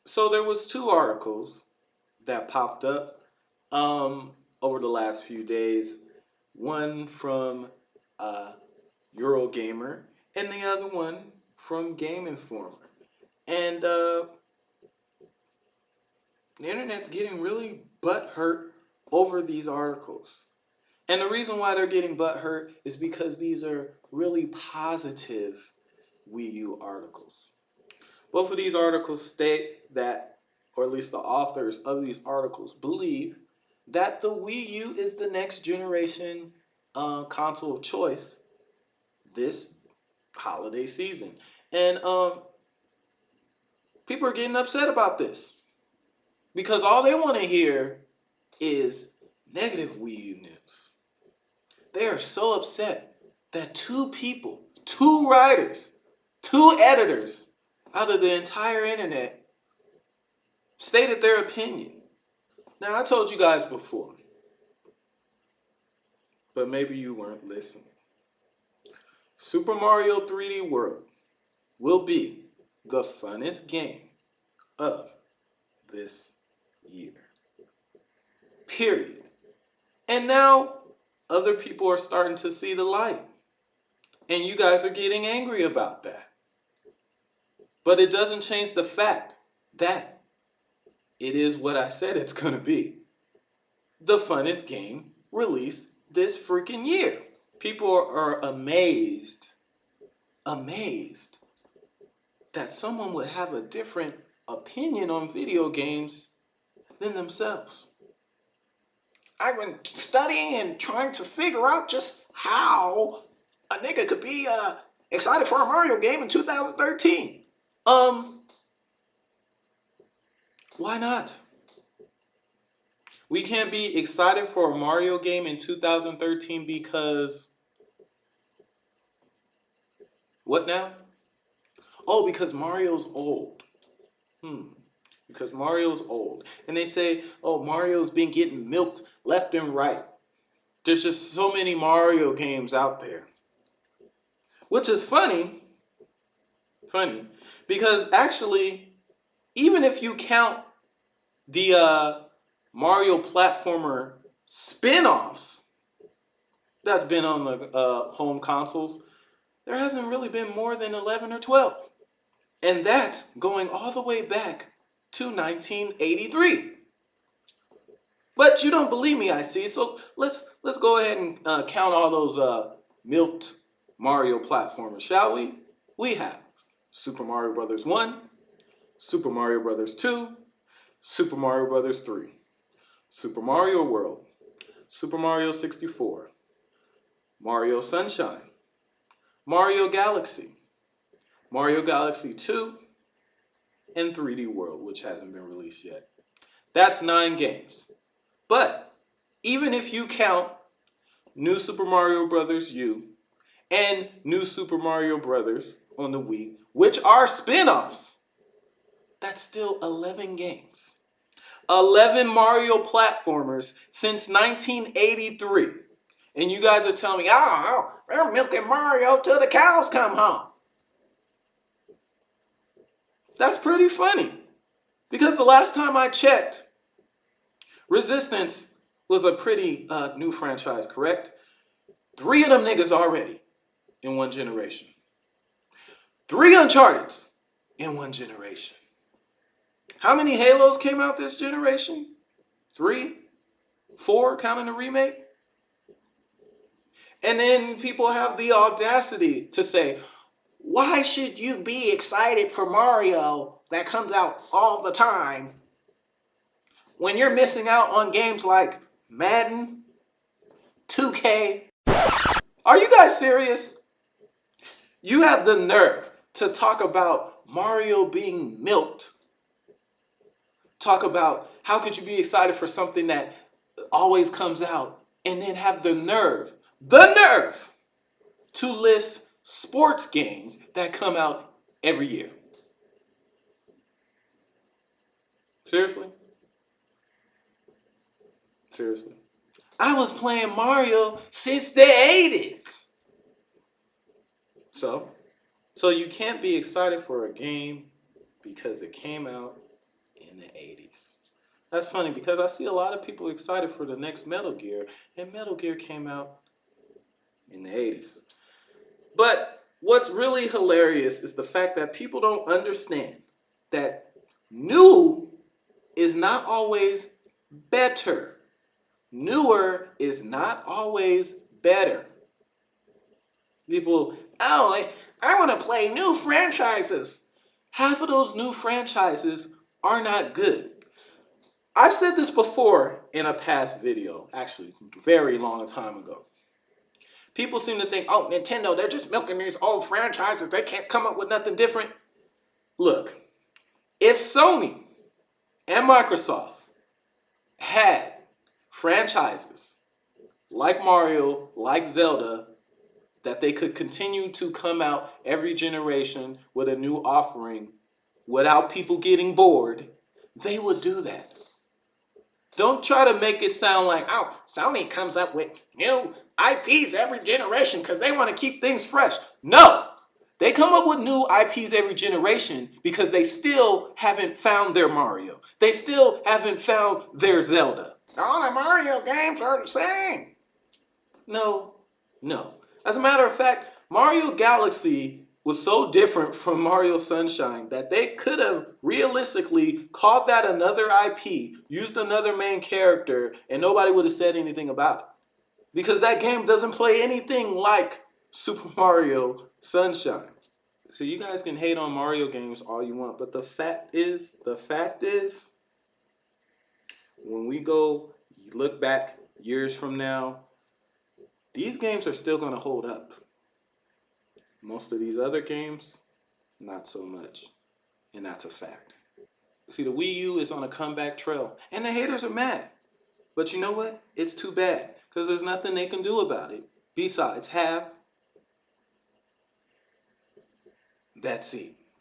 So there was two articles that popped up over the last few days. One from uh, Eurogamer and the other one from Game Informer. And the internet's getting really butthurt over these articles. And the reason why they're getting butthurt is because these are really positive Wii U articles. Both of these articles state that, or at least the authors of these articles believe that the Wii U is the next generation console of choice this holiday season. And people are getting upset about this because all they want to hear is negative Wii U news. They are so upset that two people, two writers, two editors out of the entire internet stated their opinion. Now, I told you guys before, but maybe you weren't listening. Super Mario 3D World will be the funnest game of this year. Period. And now other people are starting to see the light. And you guys are getting angry about that. But it doesn't change the fact that it is what I said it's going to be. The funnest game released this freaking year. People are amazed that someone would have a different opinion on video games than themselves. I've been studying and trying to figure out just how a nigga could be excited for a Mario game in 2013. Why not? We can't be excited for a Mario game in 2013 because... What now? Oh, because Mario's old. Because Mario's old. And they say, oh, Mario's been getting milked left and right. There's just so many Mario games out there. Which is funny, because actually, even if you count the Mario platformer spin-offs that's been on the home consoles, there hasn't really been more than 11 or 12. And that's going all the way back to 1983. But you don't believe me, I see. So let's go ahead and count all those milked Mario platformers, shall we? We have Super Mario Bros. 1, Super Mario Bros. 2, Super Mario Bros. 3, Super Mario World, Super Mario 64, Mario Sunshine, Mario Galaxy, Mario Galaxy 2, and 3D World, which hasn't been released yet. That's 9 games. But even if you count New Super Mario Bros. U and New Super Mario Bros. On the Wii, which are spin-offs, that's still 11 games. 11 Mario platformers since 1983. And you guys are telling me, oh, they're milking Mario till the cows come home. That's pretty funny. Because the last time I checked, Resistance was a pretty new franchise, correct? 3 of them niggas already in one generation. 3 Uncharted's in one generation. How many Halos came out this generation? 3? 4, counting the remake? And then people have the audacity to say, why should you be excited for Mario that comes out all the time when you're missing out on games like Madden, 2K? Are you guys serious? You have the nerve to talk about Mario being milked. Talk about how could you be excited for something that always comes out and then have the nerve to list sports games that come out every year. Seriously? Seriously. I was playing Mario since the 80s. So you can't be excited for a game because it came out in the 80s. That's funny because I see a lot of people excited for the next Metal Gear, and Metal Gear came out in the 80s. But what's really hilarious is the fact that people don't understand that new is not always better. Newer is not always better. People, oh, I want to play new franchises. Half of those new franchises are not good. I've said this before in a past video, actually, a very long time ago. People seem to think, oh, Nintendo, they're just milking these old franchises. They can't come up with nothing different. Look, if Sony and Microsoft had franchises like Mario, like Zelda, that they could continue to come out every generation with a new offering without people getting bored, they would do that. Don't try to make it sound like, oh, Sony comes up with new IPs every generation because they want to keep things fresh. No, they come up with new IPs every generation because they still haven't found their Mario. They still haven't found their Zelda. All the Mario games are the same. No. As a matter of fact, Mario Galaxy was so different from Mario Sunshine that they could have realistically called that another IP, used another main character, and nobody would have said anything about it. Because that game doesn't play anything like Super Mario Sunshine. So you guys can hate on Mario games all you want, but the fact is, when we go look back years from now, these games are still going to hold up. Most of these other games, not so much. And that's a fact. See, the Wii U is on a comeback trail, and the haters are mad. But you know what? It's too bad, because there's nothing they can do about it besides have that seat.